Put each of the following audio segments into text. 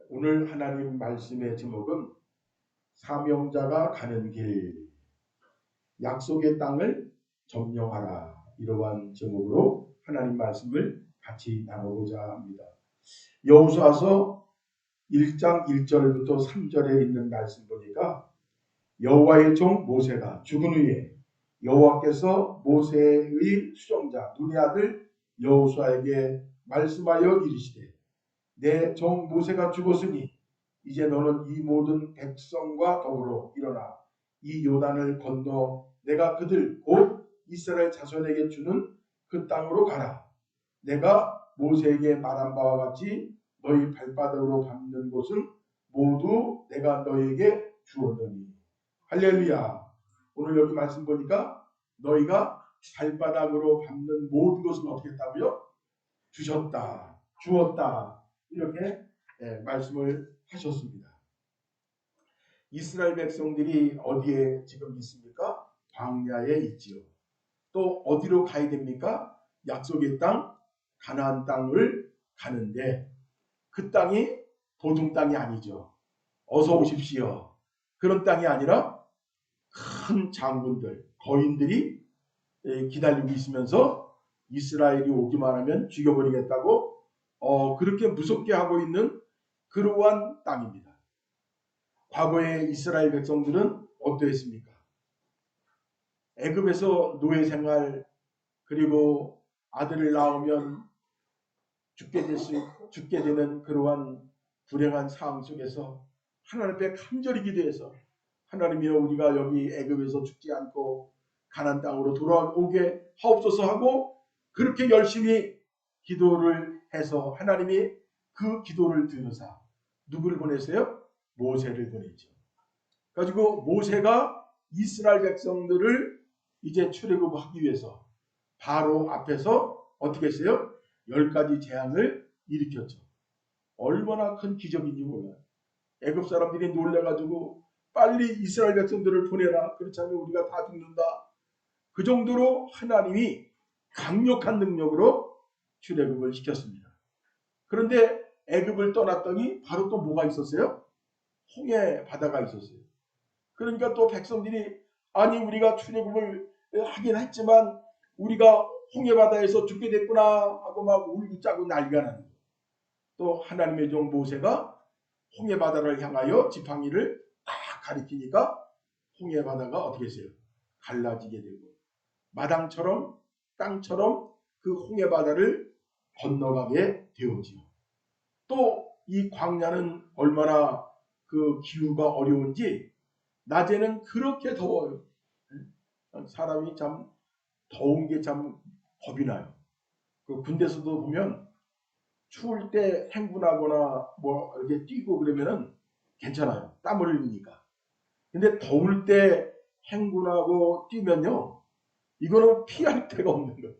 오늘 하나님 말씀의 제목은 사명자가 가는 길, 약속의 땅을 점령하라. 이러한 제목으로 하나님 말씀을 같이 나누고자 합니다. 여호수아서 1장 1절부터 3절에 있는 말씀 보니까 여호와의 종 모세가 죽은 후에 여호와께서 모세의 수종자 눈의 아들 여호수아에게 말씀하여 이르시되 내 종 모세가 죽었으니 이제 너는 이 모든 백성과 더불어 일어나 이 요단을 건너 내가 그들 곧 이스라엘 자손에게 주는 그 땅으로 가라. 내가 모세에게 말한 바와 같이 너희 발바닥으로 밟는 곳은 모두 내가 너희에게 주었느니. 할렐루야. 오늘 여기 말씀 보니까 너희가 발바닥으로 밟는 모든 것을 어떻게 했다고요? 주셨다. 주었다. 이렇게 말씀을 하셨습니다. 이스라엘 백성들이 어디에 지금 있습니까? 광야에 있지요. 또 어디로 가야 됩니까? 약속의 땅, 가나안 땅을 가는데 그 땅이 보통 땅이 아니죠. 어서 오십시오. 그런 땅이 아니라 큰 장군들, 거인들이 기다리고 있으면서 이스라엘이 오기만 하면 죽여버리겠다고 그렇게 무섭게 하고 있는 그러한 땅입니다. 과거에 이스라엘 백성들은 어떠했습니까? 애굽에서 노예 생활, 그리고 아들을 낳으면 죽게 되는 그러한 불행한 상황 속에서 하나님 앞에 간절히 기도해서 하나님이여 우리가 여기 애굽에서 죽지 않고 가나안 땅으로 돌아오게 하옵소서 하고 그렇게 열심히 기도를 해서 하나님이 그 기도를 들으사 누구를 보내세요? 모세를 보내죠. 가지고 모세가 이스라엘 백성들을 이제 출애굽하기 위해서 바로 앞에서 어떻게 했어요? 10가지 재앙을 일으켰죠. 얼마나 큰 기적인지 몰라요. 애굽 사람들이 놀래가지고 빨리 이스라엘 백성들을 보내라. 그렇지 않으면 우리가 다 죽는다. 그 정도로 하나님이 강력한 능력으로 출애굽을 시켰습니다. 그런데 애굽을 떠났더니 바로 또 뭐가 있었어요? 홍해 바다가 있었어요. 그러니까 또 백성들이 아니 우리가 출애굽을 하긴 했지만 우리가 홍해 바다에서 죽게 됐구나 하고 막 울고 짜고 난리가 나는 거예요. 또 하나님의 종 모세가 홍해 바다를 향하여 지팡이를 딱 가리키니까 홍해 바다가 어떻게 했어요? 갈라지게 되고 마당처럼 땅처럼 그 홍해 바다를 건너가게 되었지요. 또 이 광야는 얼마나 그 기후가 어려운지 낮에는 그렇게 더워요. 사람이 참 더운 게 참 겁이 나요. 그 군대에서도 보면 추울 때 행군하거나 뭐 이렇게 뛰고 그러면은 괜찮아요. 땀을 흘리니까. 근데 더울 때 행군하고 뛰면요. 이거는 피할 데가 없는 거예요.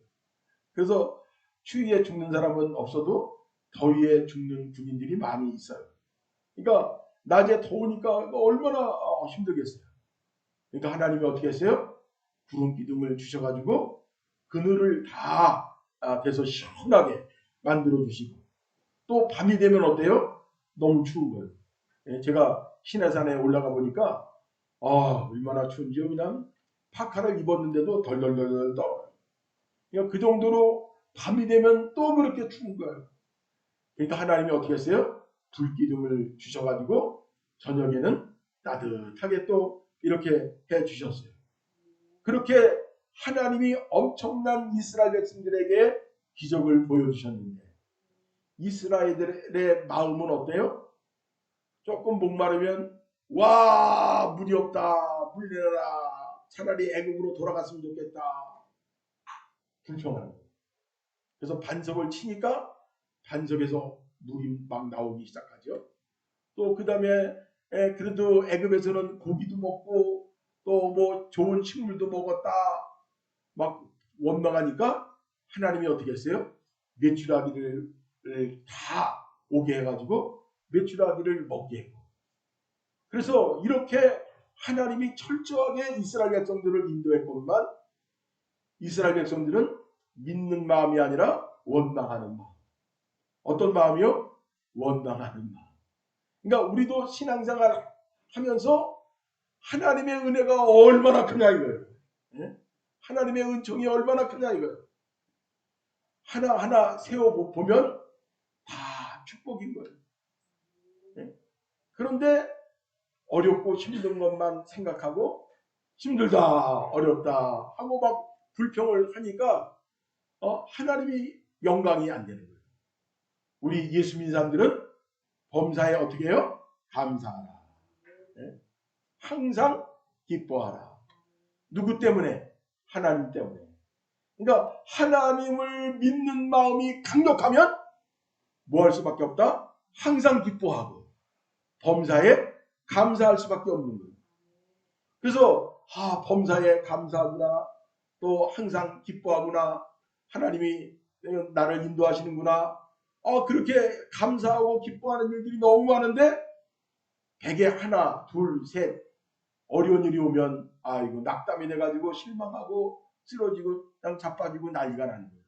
그래서 추위에 죽는 사람은 없어도 더위에 죽는 군인들이 많이 있어요. 그러니까 낮에 더우니까 얼마나 힘들겠어요. 그러니까 하나님이 어떻게 했어요? 구름 기둥을 주셔가지고 그늘을 다 돼서 시원하게 만들어 주시고 또 밤이 되면 어때요? 너무 추운 거예요. 제가 시내산에 올라가 보니까 얼마나 추운지요. 그냥 파카를 입었는데도 덜덜덜덜 떨어요. 그러니까 그 정도로 밤이 되면 또 그렇게 추운 거예요. 그러니까 하나님이 어떻게 했어요? 불기둥을 주셔가지고 저녁에는 따뜻하게 또 이렇게 해 주셨어요. 그렇게 하나님이 엄청난 이스라엘 백성들에게 기적을 보여주셨는데 이스라엘들의 마음은 어때요? 조금 목마르면 와 물이 없다 물 내려라 차라리 애국으로 돌아갔으면 좋겠다 불평하는 거예요. 그래서 반석을 치니까 반석에서 물이 막 나오기 시작하죠. 또 그 다음에 그래도 애굽에서는 고기도 먹고 또 뭐 좋은 식물도 먹었다 막 원망하니까 하나님이 어떻게 했어요? 메추라기를 다 오게 해가지고 메추라기를 먹게 했고 그래서 이렇게 하나님이 철저하게 이스라엘 백성들을 인도했건만 이스라엘 백성들은 믿는 마음이 아니라 원망하는 마음. 어떤 마음이요? 원망하는 마음. 그러니까 우리도 신앙생활 하면서 하나님의 은혜가 얼마나 크냐 이거예요. 예? 하나님의 은총이 얼마나 크냐 이거예요. 하나하나 세워보면 다 축복인 거예요. 예? 그런데 어렵고 힘든 것만 생각하고 힘들다 어렵다 하고 막 불평을 하니까 하나님이 영광이 안 되는 거예요. 우리 예수 믿는 사람들은 범사에 어떻게 해요? 감사하라. 예? 항상 기뻐하라. 누구 때문에? 하나님 때문에. 그러니까 하나님을 믿는 마음이 강력하면 뭐 할 수밖에 없다? 항상 기뻐하고 범사에 감사할 수밖에 없는 거예요. 그래서 범사에 감사하구나. 또 항상 기뻐하구나. 하나님이 나를 인도하시는구나. 그렇게 감사하고 기뻐하는 일들이 너무 많은데 백에 하나, 둘, 셋 어려운 일이 오면 이거 낙담이 돼가지고 실망하고 쓰러지고 그냥 자빠지고 난리가 나는 거예요.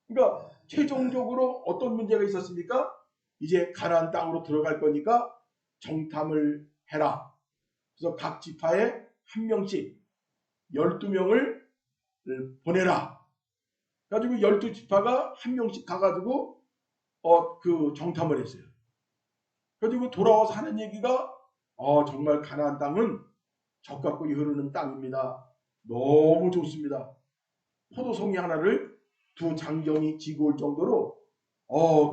그러니까 최종적으로 어떤 문제가 있었습니까? 이제 가나안 땅으로 들어갈 거니까 정탐을 해라. 그래서 각 지파에 한 명씩 12명을 보내라. 그래가지고 12지파가 한 명씩 가가지고 그 정탐을 했어요. 그래가지고 돌아와서 하는 얘기가 정말 가나안 땅은 젖과 꿀이 흐르는 땅입니다. 너무 좋습니다. 포도송이 하나를 두 장정이 지고 올 정도로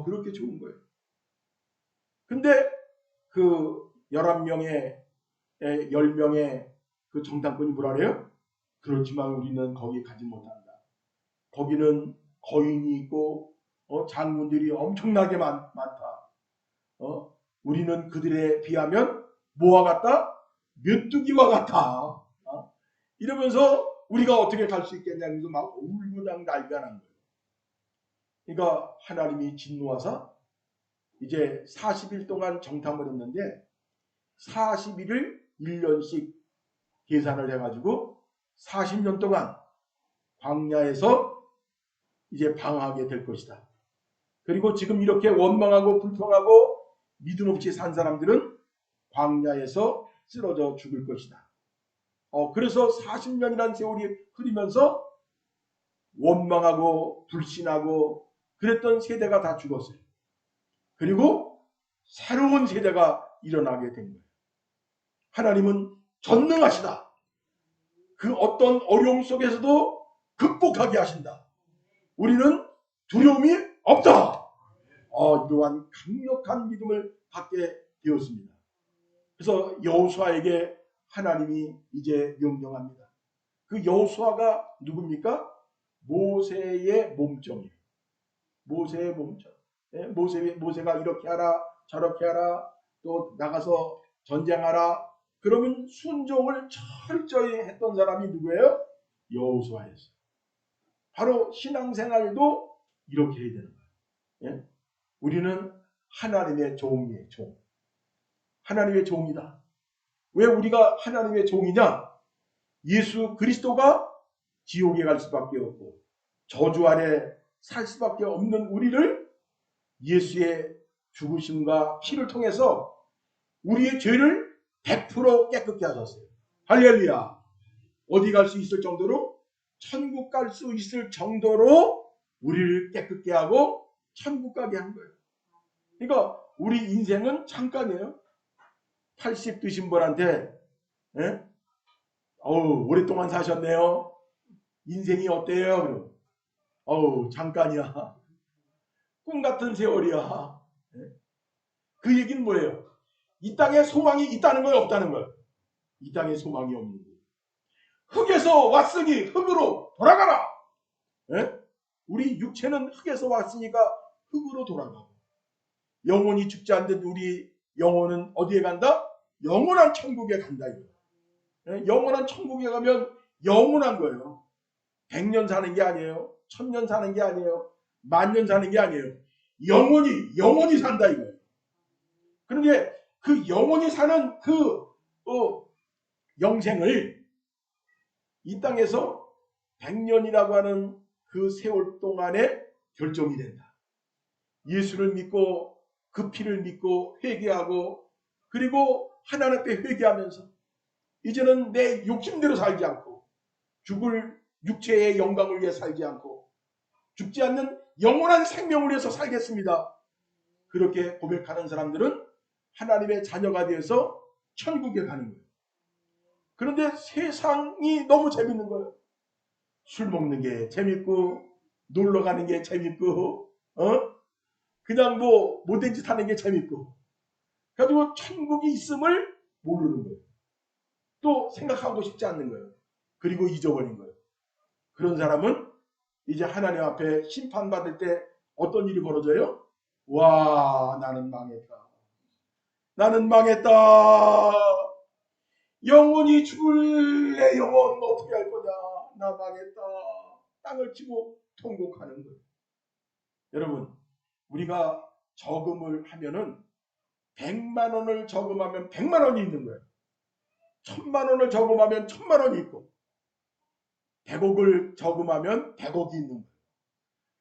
그렇게 좋은 거예요. 근데 그 11명의 10명의 그 정탐꾼이 뭐라 그래요? 그렇지만 우리는 거기 가지 못한다. 거기는 거인이 있고 장군들이 엄청나게 많다. 우리는 그들에 비하면 뭐와 같다? 메뚜기와 같아. 이러면서 우리가 어떻게 갈 수 있겠냐 그래서 막 울고 그냥 난리가 난 거예요. 그러니까 하나님이 진노하사 이제 40일 동안 정탐을 했는데 40일을 1년씩 계산을 해가지고 40년 동안 광야에서 이제 방황하게 될 것이다. 그리고 지금 이렇게 원망하고 불평하고 믿음 없이 산 사람들은 광야에서 쓰러져 죽을 것이다. 그래서 40년이라는 세월이 흐르면서 원망하고 불신하고 그랬던 세대가 다 죽었어요. 그리고 새로운 세대가 일어나게 된 거예요. 하나님은 전능하시다. 그 어떤 어려움 속에서도 극복하게 하신다. 우리는 두려움이 없다. 이러한 강력한 믿음을 갖게 되었습니다. 그래서 여호수아에게 하나님이 이제 명령합니다. 그 여호수아가 누굽니까? 모세의 몸종이에요. 모세의 몸종. 모세가 이렇게 하라 저렇게 하라 또 나가서 전쟁하라 그러면 순종을 철저히 했던 사람이 누구예요? 여호수아였어요. 바로 신앙생활도 이렇게 해야 되는 거예요. 우리는 하나님의 종이에요. 종. 하나님의 종이다. 왜 우리가 하나님의 종이냐? 예수 그리스도가 지옥에 갈 수밖에 없고 저주 아래 살 수밖에 없는 우리를 예수의 죽으심과 피를 통해서 우리의 죄를 100% 깨끗게 하셨어요. 할렐루야. 어디 갈 수 있을 정도로 천국 갈 수 있을 정도로 우리를 깨끗게 하고 천국 가게 한 거예요. 그러니까 우리 인생은 잠깐이에요. 80 드신 분한테 오랫동안 사셨네요. 인생이 어때요? 잠깐이야. 꿈 같은 세월이야. 그 얘기는 뭐예요? 이 땅에 소망이 있다는 거예요? 없다는 거예요? 이 땅에 소망이 없는 거예요. 흙에서 왔으니 흙으로 돌아가라. 우리 육체는 흙에서 왔으니까 흙으로 돌아가고 영혼이 죽지 않는 우리 영혼은 어디에 간다? 영원한 천국에 간다. 영원한 천국에 가면 영원한 거예요. 100년 사는 게 아니에요. 1000년 사는 게 아니에요. 10,000년 사는 게 아니에요. 영원히 산다 이거예요. 그런데 그 영원히 사는 그 영생을 이 땅에서 100년이라고 하는 그 세월 동안에 결정이 된다. 예수를 믿고 그 피를 믿고 회개하고 그리고 하나님 앞에 회개하면서 이제는 내 욕심대로 살지 않고 죽을 육체의 영광을 위해 살지 않고 죽지 않는 영원한 생명을 위해서 살겠습니다. 그렇게 고백하는 사람들은 하나님의 자녀가 되어서 천국에 가는 거예요. 그런데 세상이 너무 재밌는 거예요. 술 먹는 게 재밌고 놀러 가는 게 재밌고 그냥 뭐 못된 짓 하는 게 재밌고 그래가지고 천국이 있음을 모르는 거예요. 또 생각하고 싶지 않는 거예요. 그리고 잊어버린 거예요. 그런 사람은 이제 하나님 앞에 심판받을 때 어떤 일이 벌어져요? 와, 나는 망했다. 나는 망했다. 영원히 죽을 내 영혼 어떻게 할 거냐. 나 망했다. 땅을 치고 통곡하는 거예요. 여러분, 우리가 저금을 하면은 100만 원을 저금하면 100만 원이 있는 거예요. 1000만 원을 저금하면 1000만 원이 있고 100억을 저금하면 100억이 있는 거예요.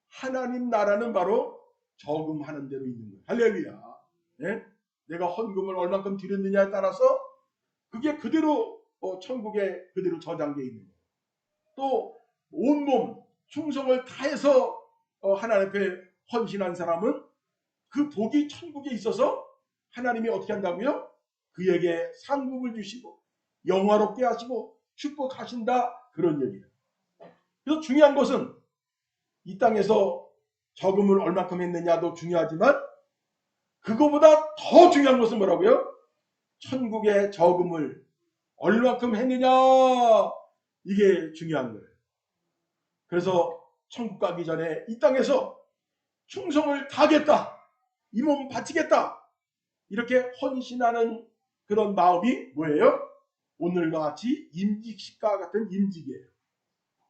하나님 나라는 바로 저금하는 대로 있는 거예요. 할렐루야. 네? 내가 헌금을 얼만큼 드렸느냐에 따라서 그게 그대로 천국에 그대로 저장되어 있는 거예요. 또 온몸 충성을 다해서 하나님 앞에 헌신한 사람은 그 복이 천국에 있어서 하나님이 어떻게 한다고요? 그에게 상급을 주시고 영화롭게 하시고 축복하신다 그런 얘기예요. 그래서 중요한 것은 이 땅에서 저금을 얼마큼 했느냐도 중요하지만 그거보다 더 중요한 것은 뭐라고요? 천국의 저금을 얼마큼 했느냐 이게 중요한 거예요. 그래서 천국 가기 전에 이 땅에서 충성을 다하겠다. 이 몸 바치겠다. 이렇게 헌신하는 그런 마음이 뭐예요? 오늘과 같이 임직식과 같은 임직이에요.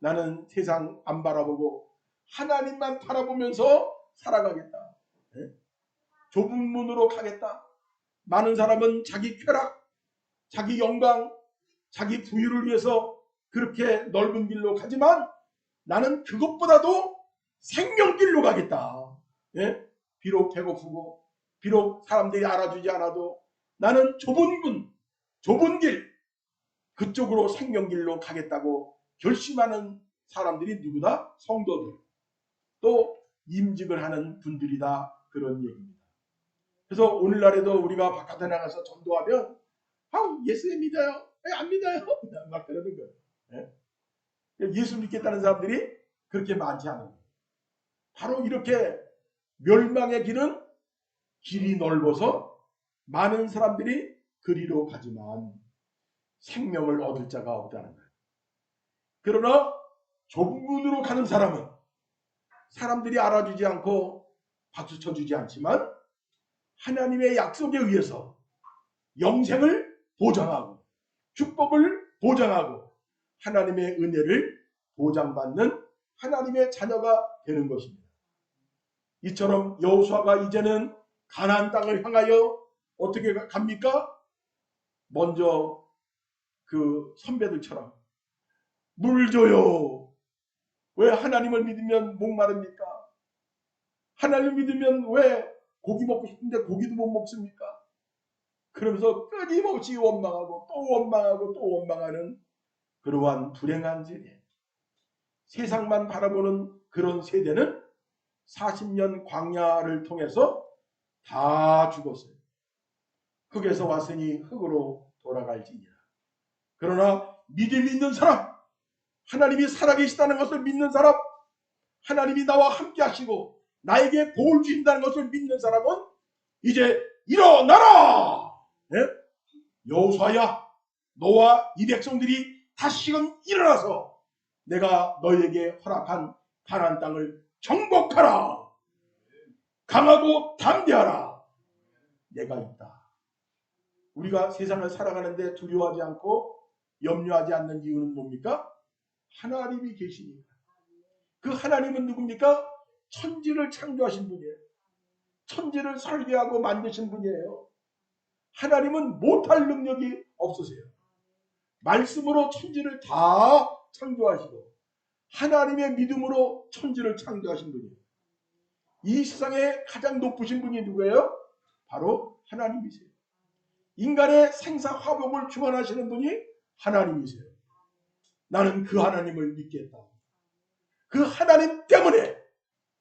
나는 세상 안 바라보고 하나님만 바라보면서 살아가겠다. 네? 좁은 문으로 가겠다. 많은 사람은 자기 쾌락, 자기 영광, 자기 부유를 위해서 그렇게 넓은 길로 가지만 나는 그것보다도 생명길로 가겠다. 예? 비록 배고프고 비록 사람들이 알아주지 않아도 나는 좁은 문, 좁은 길 그쪽으로 생명길로 가겠다고 결심하는 사람들이 누구다? 성도들. 또 임직을 하는 분들이다. 그런 얘기입니다. 그래서 오늘날에도 우리가 바깥에 나가서 전도하면 예수 믿어요. 안 믿어요. 막 그러는 거예요. 예수 믿겠다는 사람들이 그렇게 많지 않은 거예요. 바로 이렇게 멸망의 길은 길이 넓어서 많은 사람들이 그리로 가지만 생명을 얻을 자가 없다는 거예요. 그러나 좁은 문으로 가는 사람은 사람들이 알아주지 않고 박수 쳐주지 않지만 하나님의 약속에 의해서 영생을 보장하고 축복을 보장하고 하나님의 은혜를 보장받는 하나님의 자녀가 되는 것입니다. 이처럼 여호수아가 이제는 가나안 땅을 향하여 어떻게 갑니까? 먼저 그 선배들처럼 물 줘요. 왜 하나님을 믿으면 목마릅니까? 하나님을 믿으면 왜 고기 먹고 싶은데 고기도 못 먹습니까? 그러면서 끊임없이 원망하고 또 원망하고 또 원망하는 그러한 불행한 세대. 세상만 바라보는 그런 세대는 40년 광야를 통해서 다 죽었어요. 흙에서 왔으니 흙으로 돌아갈지니라. 그러나 믿음 있는 사람, 하나님이 살아계시다는 것을 믿는 사람, 하나님이 나와 함께 하시고 나에게 복을 주신다는 것을 믿는 사람은 이제 일어나라! 네? 여호수아야, 너와 이 백성들이 다시금 일어나서 내가 너에게 허락한 가나안 땅을 정복하라. 강하고 담대하라. 내가 있다. 우리가 세상을 살아가는데 두려워하지 않고 염려하지 않는 이유는 뭡니까? 하나님이 계시니까. 그 하나님은 누굽니까? 천지를 창조하신 분이에요. 천지를 설계하고 만드신 분이에요. 하나님은 못할 능력이 없으세요. 말씀으로 천지를 다 창조하시고 하나님의 믿음으로 천지를 창조하신 분이에요. 이 세상에 가장 높으신 분이 누구예요? 바로 하나님이세요. 인간의 생사화복을 주관하시는 분이 하나님이세요. 나는 그 하나님을 믿겠다. 그 하나님 때문에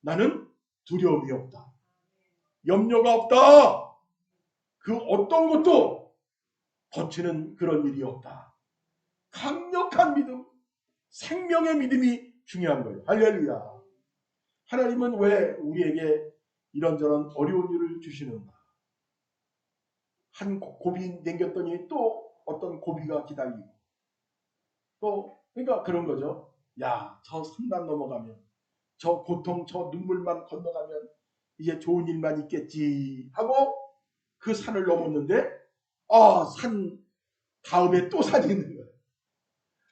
나는 두려움이 없다. 염려가 없다. 그 어떤 것도 거치는 그런 일이 없다. 강력한 믿음, 생명의 믿음이 중요한 거예요. 할렐루야. 하나님은 왜 우리에게 이런저런 어려운 일을 주시는가? 한 고비 남겼더니 또 어떤 고비가 기다리고 또 그러니까 그런 거죠. 야, 저 산만 넘어가면 저 고통 저 눈물만 건너가면 이제 좋은 일만 있겠지 하고 그 산을 넘었는데 산 다음에 또 산이 있는 거예요.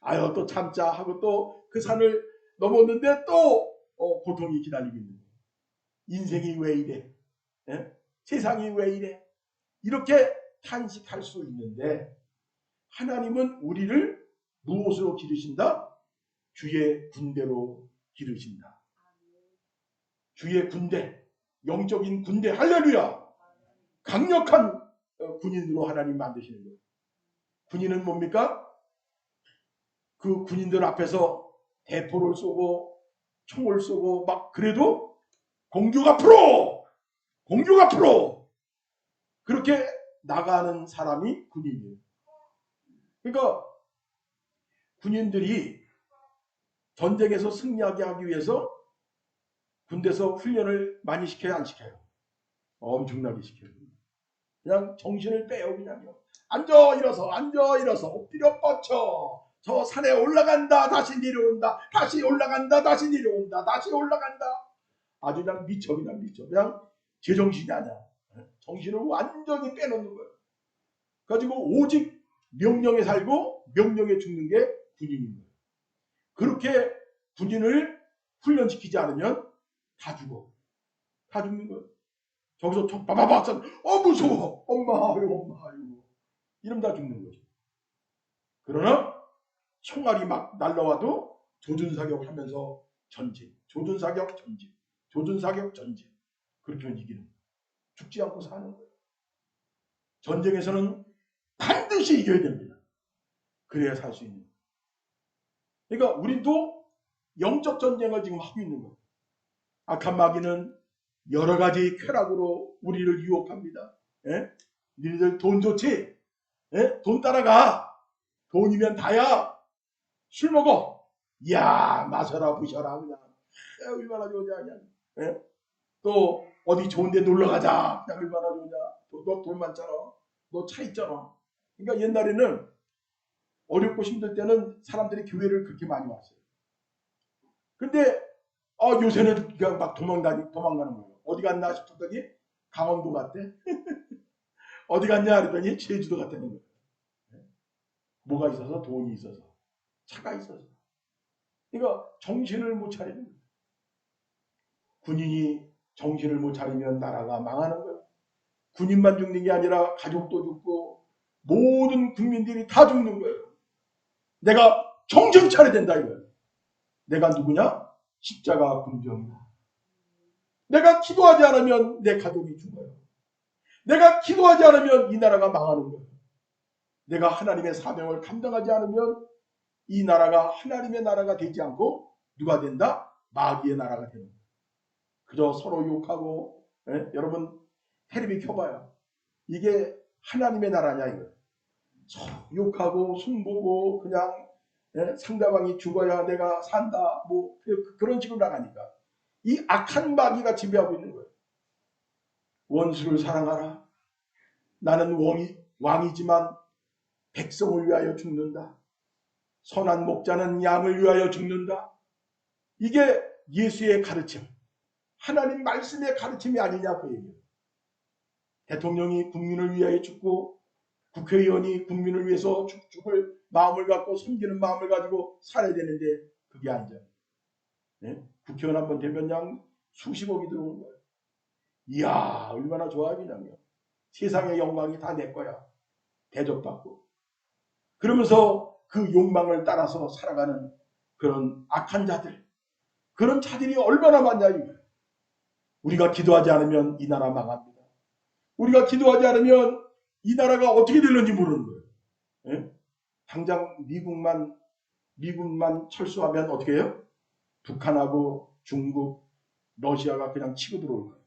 아유 또 참자 하고 또 그 산을 넘었는데 또 고통이 기다리고 있는 거예요. 인생이 왜 이래? 예? 세상이 왜 이래? 이렇게 탄식할 수 있는데 하나님은 우리를 무엇으로 기르신다? 주의 군대로 기르신다. 주의 군대, 영적인 군대, 할렐루야. 강력한 군인으로 하나님 만드시는 거예요. 군인은 뭡니까? 그 군인들 앞에서 대포를 쏘고 총을 쏘고 막 그래도 공격 앞으로! 공격 앞으로! 그렇게 나가는 사람이 군인이에요. 그러니까 군인들이 전쟁에서 승리하게 하기 위해서 군대에서 훈련을 많이 시켜요, 안 시켜요? 엄청나게 시켜요. 그냥 정신을 빼요, 그냥요. 앉아 일어서, 앉아 일어서, 엎드려 뻗쳐. 저 산에 올라간다, 다시 내려온다, 다시 올라간다, 다시 내려온다, 다시 올라간다. 아주 그냥 미쳐, 그냥 미쳐. 그냥 제정신이 아니야. 정신을 완전히 빼놓는 거예요. 가지고 오직 명령에 살고 명령에 죽는 게 군인인 거예요. 그렇게 군인을 훈련시키지 않으면 다 죽어. 다 죽는 거예요. 저기서 총 빠바박 무서워. 엄마 아이고. 이러면 다 죽는 거죠. 그러나 총알이 막 날라와도 조준사격 하면서 전진. 조준사격 전진. 조준사격 전진. 그렇게 하면 이기는 거예요. 죽지 않고 사는 거예요. 전쟁에서는 반드시 이겨야 됩니다. 그래야 살 수 있는 거예요. 그러니까 우리도 영적 전쟁을 지금 하고 있는 거예요. 악한 마귀는 여러 가지 쾌락으로 우리를 유혹합니다. 예? 니네들 돈 좋지? 예? 돈 따라가. 돈이면 다야. 술 먹어. 이야 마셔라 부셔라 그냥. 얼마나 좋냐 그냥. 예? 또 어디 좋은데 놀러 가자. 그냥 얼마나 좋냐. 너 돈 많잖아. 너 차 있잖아. 그러니까 옛날에는 어렵고 힘들 때는 사람들이 교회를 그렇게 많이 왔어요. 근데 요새는 그냥 막 도망가는 거예요. 어디 갔나 싶었더니 강원도 갔대. 어디 갔냐 그랬더니 제주도 갔다는 거예요. 뭐가 있어서? 돈이 있어서. 차가 있어서. 그러니까 정신을 못 차리는 거예요. 군인이 정신을 못 차리면 나라가 망하는 거예요. 군인만 죽는 게 아니라 가족도 죽고 모든 국민들이 다 죽는 거예요. 내가 정신 차려야 된다 이거예요. 내가 누구냐? 십자가 군병이다. 내가 기도하지 않으면 내 가족이 죽어요. 내가 기도하지 않으면 이 나라가 망하는 거예요. 내가 하나님의 사명을 감당하지 않으면 이 나라가 하나님의 나라가 되지 않고 누가 된다? 마귀의 나라가 되는 거예요. 그저 서로 욕하고 여러분 텔레비 켜봐요. 이게 하나님의 나라냐 이거예요. 욕하고 숨보고 그냥 상대방이 죽어야 내가 산다 뭐 그런 식으로 나가니까 이 악한 마귀가 지배하고 있는 거예요. 원수를 사랑하라. 나는 왕이지만 백성을 위하여 죽는다. 선한 목자는 양을 위하여 죽는다. 이게 예수의 가르침, 하나님 말씀의 가르침이 아니냐 그 얘기예요. 대통령이 국민을 위하여 죽고 국회의원이 국민을 위해서 죽을 마음을 갖고 섬기는 마음을 가지고 살아야 되는데 그게 아니잖아요. 국회의원 한번 되면 그냥 수십억이 들어오는 거예요. 이야 얼마나 좋아 그냥요. 세상의 영광이 다 내 거야. 대접받고. 그러면서 그 욕망을 따라서 살아가는 그런 악한 자들. 그런 자들이 얼마나 많냐 이거예요. 우리가 기도하지 않으면 이 나라 망합니다. 우리가 기도하지 않으면 이 나라가 어떻게 될는지 모르는 거예요. 예? 당장 미국만 철수하면 어떻게 해요? 북한하고 중국, 러시아가 그냥 치고 들어올 거예요.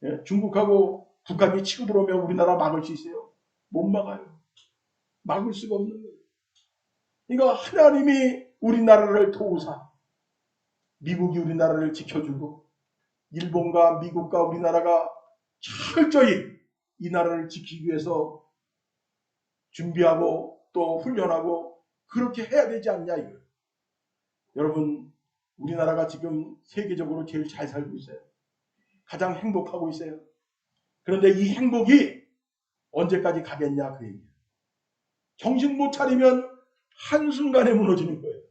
예? 중국하고 북한이 치고 들어오면 우리나라 막을 수 있어요? 못 막아요. 막을 수가 없는 거예요. 그러니까 하나님이 우리나라를 도우사 미국이 우리나라를 지켜주고 일본과 미국과 우리나라가 철저히 이 나라를 지키기 위해서 준비하고 또 훈련하고 그렇게 해야 되지 않냐 이거예요. 여러분 우리나라가 지금 세계적으로 제일 잘 살고 있어요. 가장 행복하고 있어요. 그런데 이 행복이 언제까지 가겠냐 그 얘기예요. 정신 못 차리면 한순간에 무너지는 거예요.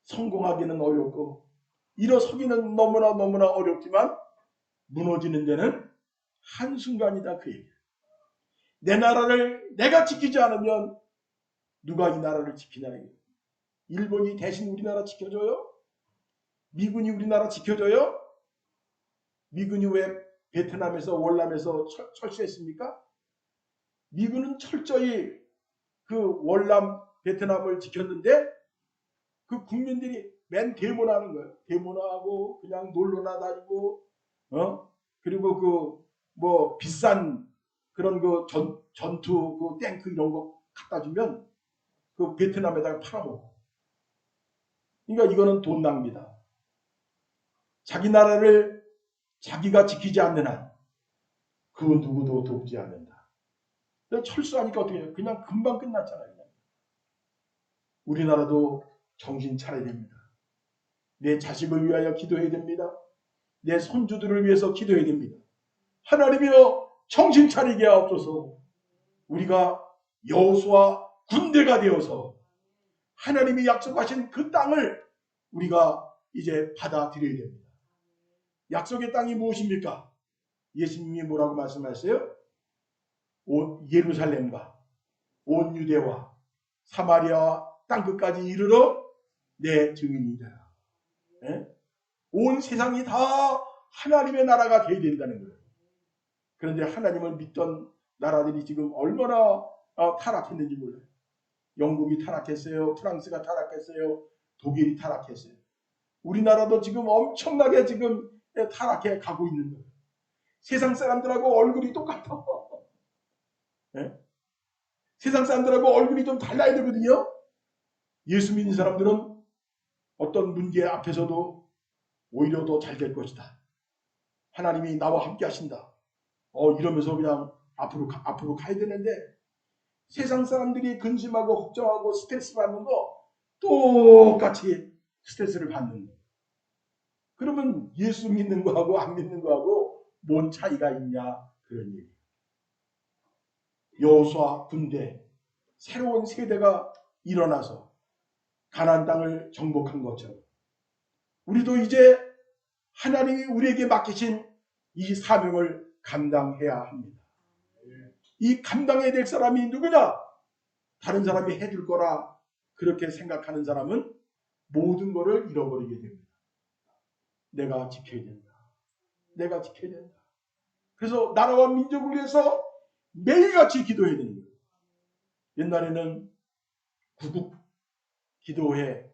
성공하기는 어렵고 일어서기는 너무나 어렵지만 무너지는 데는 한순간이다 그 얘기예요. 내 나라를 내가 지키지 않으면 누가 이 나라를 지키냐 이거예요. 일본이 대신 우리나라 지켜줘요? 미군이 우리나라 지켜줘요? 미군이 왜 베트남에서 월남에서 철수했습니까? 미군은 철저히 그 월남 베트남을 지켰는데 그 국민들이 맨 데모나는 거예요. 데모나하고 그냥 놀러나 다니고 그리고 그 뭐 비싼 그런 그 전투 그 탱크 이런 거 갖다 주면 그 베트남에다가 팔아먹어. 그러니까 이거는 돈 낭비다. 자기 나라를 자기가 지키지 않는 한 그 누구도 돕지 않는다. 철수하니까 어떻게 해요? 그냥 금방 끝났잖아요. 우리나라도 정신 차려야 됩니다. 내 자식을 위하여 기도해야 됩니다. 내 손주들을 위해서 기도해야 됩니다. 하나님이여 정신 차리게 하옵소서. 우리가 여호수아 군대가 되어서 하나님이 약속하신 그 땅을 우리가 이제 받아들여야 됩니다. 약속의 땅이 무엇입니까? 예수님이 뭐라고 말씀하셨어요? 온 예루살렘과 온 유대와 사마리아와 땅끝까지 이르러 내 증인이다. 네? 온 세상이 다 하나님의 나라가 되어야 된다는 거예요. 그런데 하나님을 믿던 나라들이 지금 얼마나 타락했는지 몰라요. 영국이 타락했어요. 프랑스가 타락했어요. 독일이 타락했어요. 우리나라도 지금 엄청나게 지금 타락해 가고 있는 거예요. 세상 사람들하고 얼굴이 똑같아. 네? 세상 사람들하고 얼굴이 좀 달라야 되거든요. 예수 믿는 사람들은 어떤 문제 앞에서도 오히려 더 잘 될 것이다. 하나님이 나와 함께 하신다. 이러면서 그냥 앞으로 가야 되는데 세상 사람들이 근심하고 걱정하고 스트레스 받는 거 똑같이 스트레스를 받는 거. 그러면 예수 믿는 거하고 안 믿는 거하고 뭔 차이가 있냐 그런 얘기. 여호수아 군대 새로운 세대가 일어나서 가나안 땅을 정복한 것처럼 우리도 이제 하나님이 우리에게 맡기신 이 사명을 감당해야 합니다. 이 감당해야 될 사람이 누구냐? 다른 사람이 해줄 거라 그렇게 생각하는 사람은 모든 것을 잃어버리게 됩니다. 내가 지켜야 된다. 내가 지켜야 된다. 그래서 나라와 민족을 위해서 매일같이 기도해야 되는 거예요. 옛날에는 구국 기도회,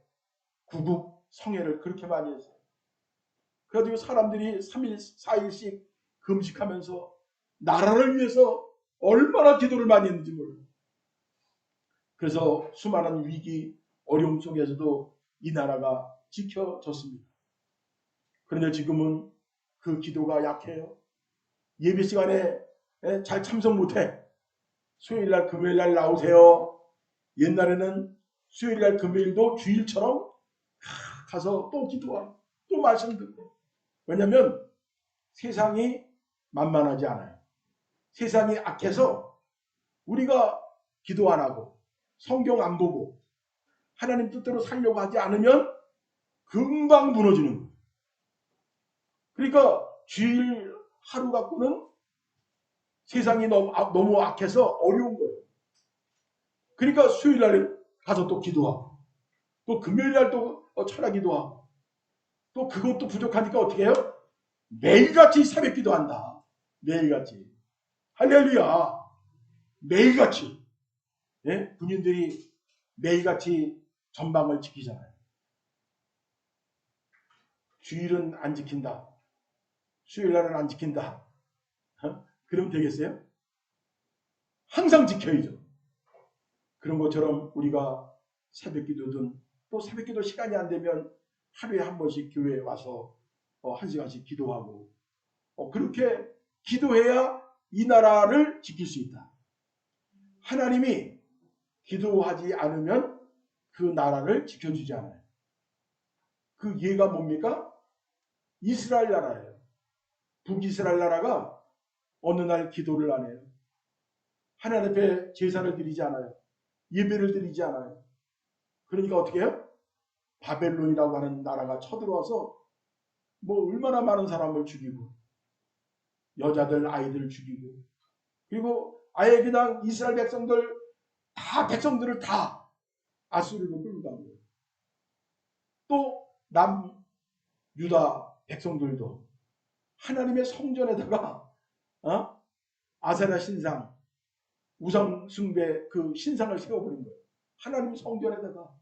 구국 성회를 그렇게 많이 했어요. 그래가지고 사람들이 3일, 4일씩 금식하면서 나라를 위해서 얼마나 기도를 많이 했는지 몰라요. 그래서 수많은 위기, 어려움 속에서도 이 나라가 지켜졌습니다. 그런데 지금은 그 기도가 약해요. 예배 시간에 잘 참석 못해. 수요일날 금요일날 나오세요. 옛날에는 수요일날 금요일도 주일처럼 가서 또 기도하고 또 말씀 듣고. 왜냐하면 세상이 만만하지 않아요. 세상이 악해서 우리가 기도 안 하고 성경 안 보고 하나님 뜻대로 살려고 하지 않으면 금방 무너지는 거예요. 그러니까 주일 하루 갖고는 세상이 너무 악해서 어려운 거예요. 그러니까 수요일 날에 가서 또 기도하고 또 금요일 날 또 철야 기도하고 또 그것도 부족하니까 어떻게 해요? 매일같이 새벽 기도한다. 매일같이. 할렐루야. 매일같이. 예? 군인들이 매일같이 전방을 지키잖아요. 주일은 안 지킨다. 수요일날은 안 지킨다. 그럼 되겠어요? 항상 지켜야죠. 그런 것처럼 우리가 새벽기도든 또 새벽기도 시간이 안 되면 하루에 한 번씩 교회에 와서 1시간씩 기도하고 그렇게 기도해야 이 나라를 지킬 수 있다. 하나님이 기도하지 않으면 그 나라를 지켜주지 않아요. 그 예가 뭡니까? 이스라엘 나라예요. 북이스라엘 나라가 어느 날 기도를 안 해요. 하나님 앞에 제사를 드리지 않아요. 예배를 드리지 않아요. 그러니까 어떻게 해요? 바벨론이라고 하는 나라가 쳐들어와서 뭐 얼마나 많은 사람을 죽이고 여자들 아이들 죽이고 그리고 아예 그냥 이스라엘 백성들을 다 아수르로 끌고 간 거예요. 또 남유다 백성들도 하나님의 성전에다가 아세라 신상 우상 숭배 그 신상을 세워버린 거예요. 하나님 성전에다가.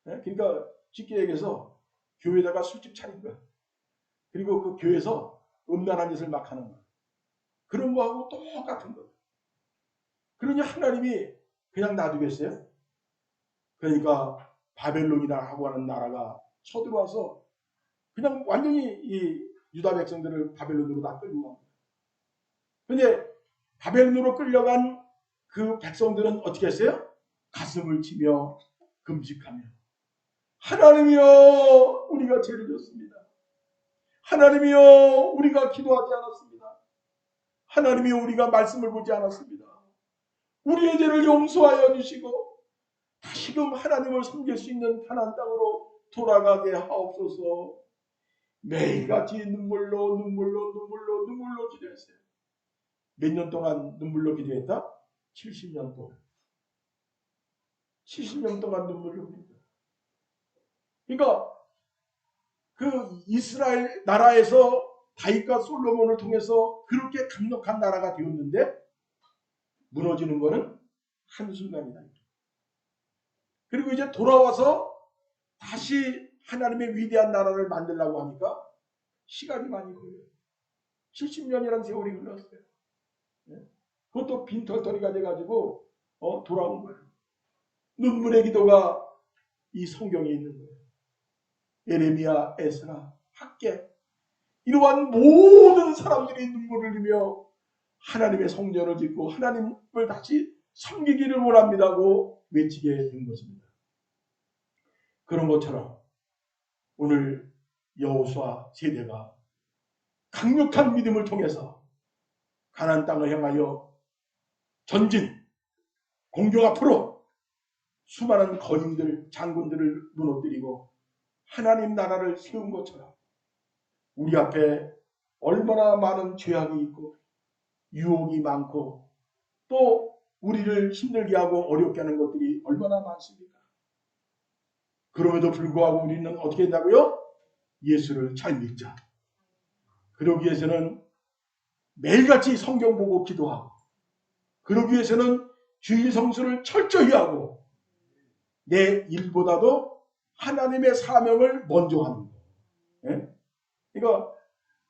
그러니까 쉽게 얘기해서 교회에다가 술집 차린 거야. 그리고 그 교회에서 음란한 짓을 막 하는 거야. 그런 거하고 똑같은 거야. 그러니 하나님이 그냥 놔두겠어요? 그러니까 바벨론이라고 하는 나라가 쳐들어와서 그냥 완전히 이 유다 백성들을 바벨론으로 다 끌고 간 거야. 그런데 바벨론으로 끌려간 그 백성들은 어떻게 했어요? 가슴을 치며 금식하며 하나님이여 우리가 죄를 졌습니다. 하나님이여 우리가 기도하지 않았습니다. 하나님이여 우리가 말씀을 보지 않았습니다. 우리의 죄를 용서하여 주시고 다시금 하나님을 섬길 수 있는 가나안 땅으로 돌아가게 하옵소서. 매일같이 눈물로 기도했어요. 몇 년 동안 눈물로 기도했다? 70년 동안. 70년 동안 눈물로 흘립니다. 그러니까 그 이스라엘 나라에서 다윗과 솔로몬을 통해서 그렇게 강력한 나라가 되었는데 무너지는 것은 한순간이다. 그리고 이제 돌아와서 다시 하나님의 위대한 나라를 만들려고 하니까 시간이 많이 걸려요. 70년이라는 세월이 흘렀어요. 그것도 빈털터리가 돼가지고 돌아온 거예요. 눈물의 기도가 이 성경에 있는 거예요. 예레미야, 에스라, 학개 이러한 모든 사람들이 눈물을 흘리며 하나님의 성전을 짓고 하나님을 다시 섬기기를 원합니다고 외치게 된 것입니다. 그런 것처럼 오늘 여호수아 세대가 강력한 믿음을 통해서 가나안 땅을 향하여 전진 공격 앞으로 수많은 거인들 장군들을 무너뜨리고 하나님 나라를 세운 것처럼 우리 앞에 얼마나 많은 죄악이 있고 유혹이 많고 또 우리를 힘들게 하고 어렵게 하는 것들이 얼마나 많습니까? 그럼에도 불구하고 우리는 어떻게 된다고요? 예수를 잘 믿자. 그러기 위해서는 매일같이 성경 보고 기도하고 그러기 위해서는 주일 성수를 철저히 하고 내 일보다도 하나님의 사명을 먼저 하는 거예요. 그러니까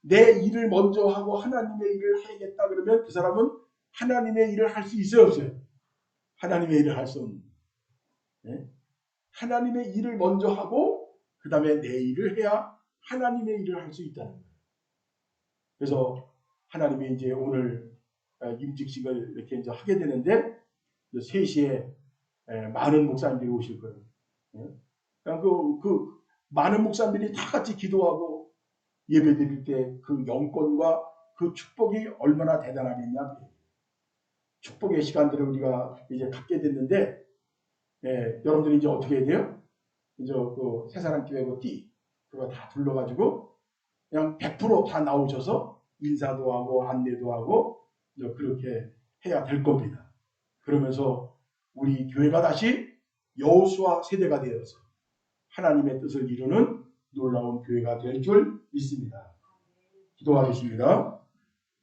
내 일을 먼저 하고 하나님의 일을 해야겠다 그러면 그 사람은 하나님의 일을 할 수 있어요 없어요? 하나님의 일을 할 수 없는 거예요. 하나님의 일을 먼저 하고 그 다음에 내 일을 해야 하나님의 일을 할 수 있다는 거예요. 그래서 하나님이 이제 오늘 임직식을 이렇게 이제 하게 되는데 3시에 많은 목사님들이 오실 거예요. 그 많은 목사님들이 다 같이 기도하고 예배 드릴 때 그 영권과 그 축복이 얼마나 대단하겠냐. 축복의 시간들을 우리가 이제 갖게 됐는데 여러분들이 이제 어떻게 해야 돼요? 이제 그 새사랑교회 그거 다 불러가지고 그냥 100% 다 나오셔서 인사도 하고 안내도 하고 이제 그렇게 해야 될 겁니다. 그러면서 우리 교회가 다시 여호수아 세대가 되어서 하나님의 뜻을 이루는 놀라운 교회가 될 줄 믿습니다. 기도하겠습니다.